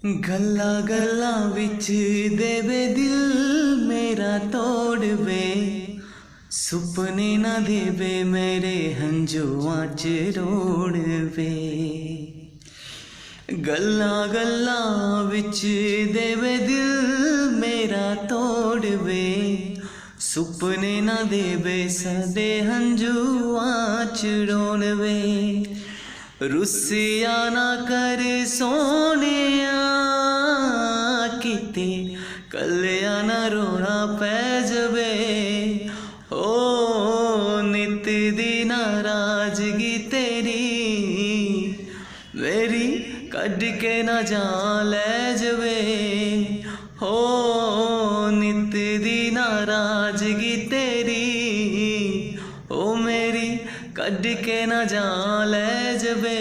गल्ला गल्ला विच देवे दिल मेरा तोड़वे, सुपने ना देवे मेरे हंजुआं च रोड़वे। गल्ला गल्ला विच देवे दिल मेरा तोड़वे, सुपने ना देवे साडे हंजुआं च रोड़वे। रुसिया ना कर सोनिया किते कलिया ना रोना पै जवे। ओ नित दी नाराजगी तेरी मेरी कड के ना जा ले जवे। हो नित दी नाराजगी तेरी ओ मेरी कड के ना जा ले जवे।